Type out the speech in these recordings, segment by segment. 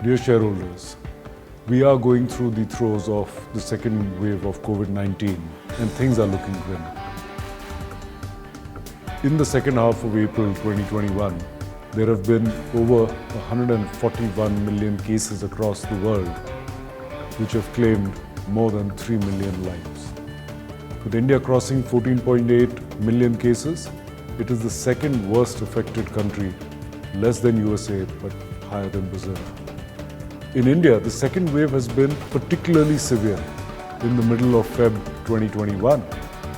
Dear shareholders, we are going through the throes of the second wave of COVID-19 and things are looking grim. In the second half of April 2021, there have been over 141 million cases across the world, which have claimed more than 3 million lives. With India crossing 14.8 million cases, it is the second worst affected country, less than USA but higher than Brazil. In India, the second wave has been particularly severe in the middle of Feb 2021,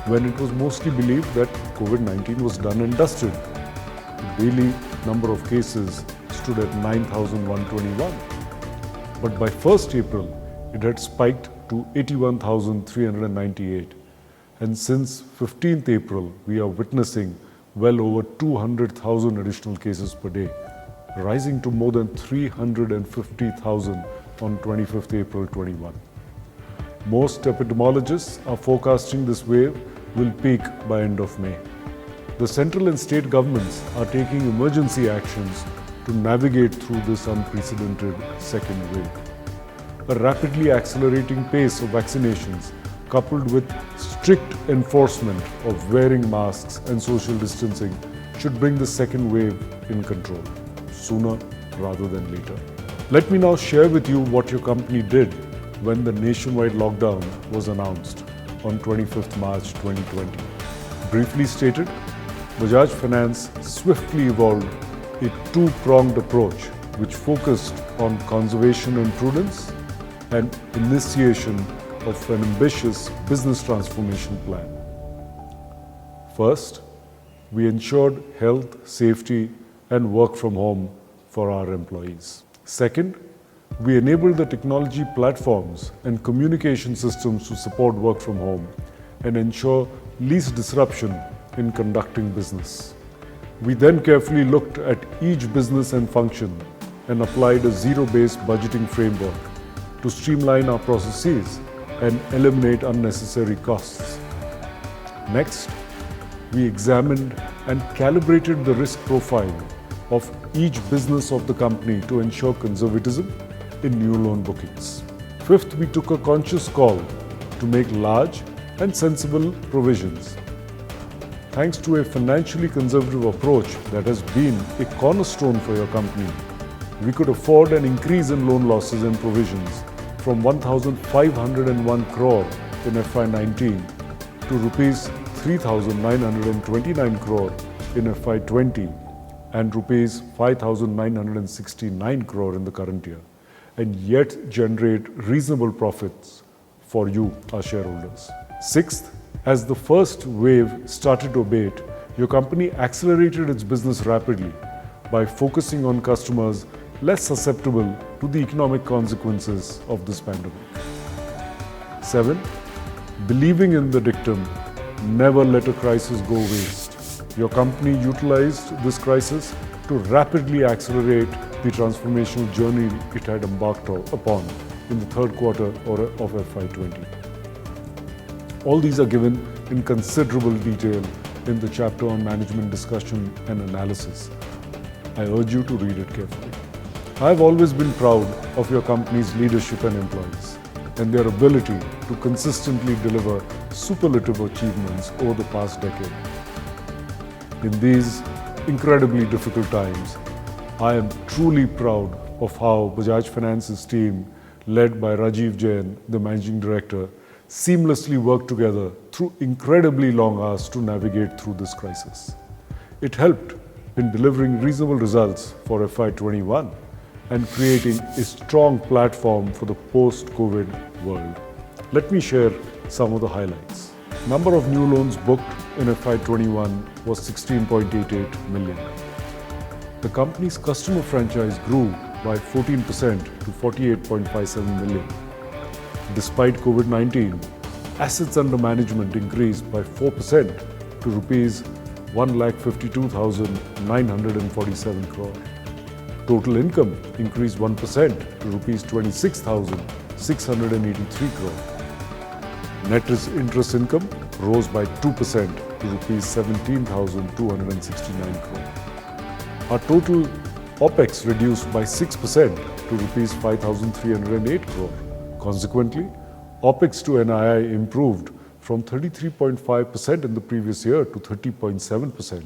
when it was mostly believed that COVID-19 was done and dusted. The daily number of cases stood at 9,121. But by 1st April, it had spiked to 81,398. And since 15th April, we are witnessing well over 200,000 additional cases per day, rising to more than 350,000 on 25th April 21. Most epidemiologists are forecasting this wave will peak by end of May. The central and state governments are taking emergency actions to navigate through this unprecedented second wave. A rapidly accelerating pace of vaccinations, coupled with strict enforcement of wearing masks and social distancing, should bring the second wave in control, sooner rather than later. Let me now share with you what your company did when the nationwide lockdown was announced on 25th March 2020. Briefly stated, Bajaj Finance swiftly evolved a two-pronged approach which focused on conservation and prudence and initiation of an ambitious business transformation plan. First, we ensured health, safety, and work from home for our employees. Second, we enabled the technology platforms and communication systems to support work from home and ensure least disruption in conducting business. We then carefully looked at each business and function and applied a zero-based budgeting framework to streamline our processes and eliminate unnecessary costs. Next, we examined and calibrated the risk profile of each business of the company to ensure conservatism in new loan bookings. Fifth, we took a conscious call to make large and sensible provisions. Thanks to a financially conservative approach that has been a cornerstone for your company, we could afford an increase in loan losses and provisions from 1,501 crore in FY19 to rupees 3,929 crore in FY20 and rupees 5,969 crore in the current year, and yet generate reasonable profits for you, our shareholders. Sixth, as the first wave started to abate, your company accelerated its business rapidly by focusing on customers less susceptible to the economic consequences of this pandemic. 7. Believing in the dictum, never let a crisis go waste. Your company utilized this crisis to rapidly accelerate the transformational journey it had embarked upon in the third quarter of FY20. All these are given in considerable detail in the chapter on management discussion and analysis. I urge you to read it carefully. I have always been proud of your company's leadership and employees and their ability to consistently deliver superlative achievements over the past decade. In these incredibly difficult times, I am truly proud of how Bajaj Finance's team, led by Rajiv Jain, the Managing Director, seamlessly worked together through incredibly long hours to navigate through this crisis. It helped in delivering reasonable results for FY21 and creating a strong platform for the post-COVID world. Let me share some of the highlights. Number of new loans booked in FY21 was 16.88 million. The company's customer franchise grew by 14% to 48.57 million. Despite COVID-19, assets under management increased by 4% to rupees 1,52,947 crore. Total income increased 1% to rupees 26,683 crore. Net interest income rose by 2% to rupees 17,269 crore. Our total OPEX reduced by 6% to rupees 5,308 crore. Consequently, OPEX to NII improved from 33.5% in the previous year to 30.7%.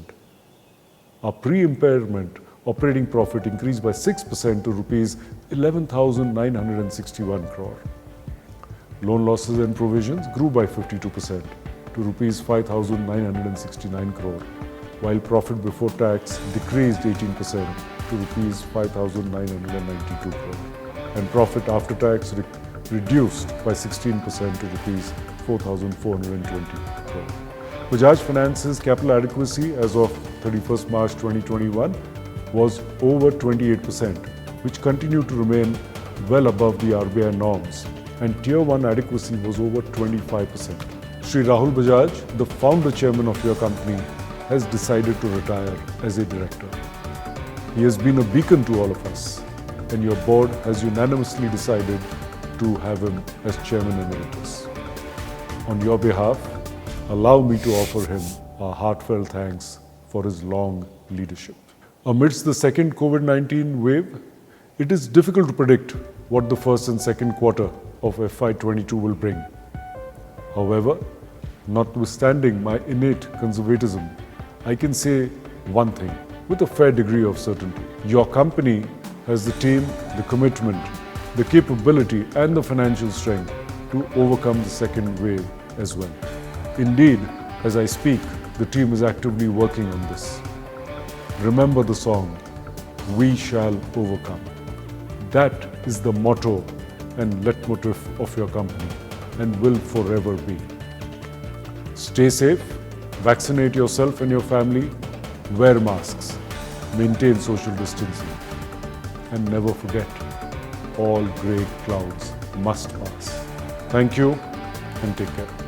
Our pre-impairment operating profit increased by 6% to rupees 11,961 crore. Loan losses and provisions grew by 52% to rupees 5,969 crore, while profit before tax decreased 18% to rupees 5,992 crore, and profit after tax reduced by 16% to rupees 4,420 crore. Bajaj Finance's capital adequacy as of 31st March 2021 was over 28%, which continued to remain well above the RBI norms, and Tier 1 adequacy was over 25%. Shri Rahul Bajaj, the founder chairman of your company, has decided to retire as a director. He has been a beacon to all of us, and your board has unanimously decided to have him as chairman emeritus. On your behalf, allow me to offer him our heartfelt thanks for his long leadership. Amidst the second COVID-19 wave, it is difficult to predict what the first and second quarter of FY22 will bring. However, notwithstanding my innate conservatism, I can say one thing with a fair degree of certainty. Your company has the team, the commitment, the capability and the financial strength to overcome the second wave as well. Indeed, as I speak, the team is actively working on this. Remember the song, "We Shall Overcome." That is the motto and leitmotif of your company and will forever be. Stay safe, vaccinate yourself and your family, wear masks, maintain social distancing, and never forget, all grey clouds must pass. Thank you and take care.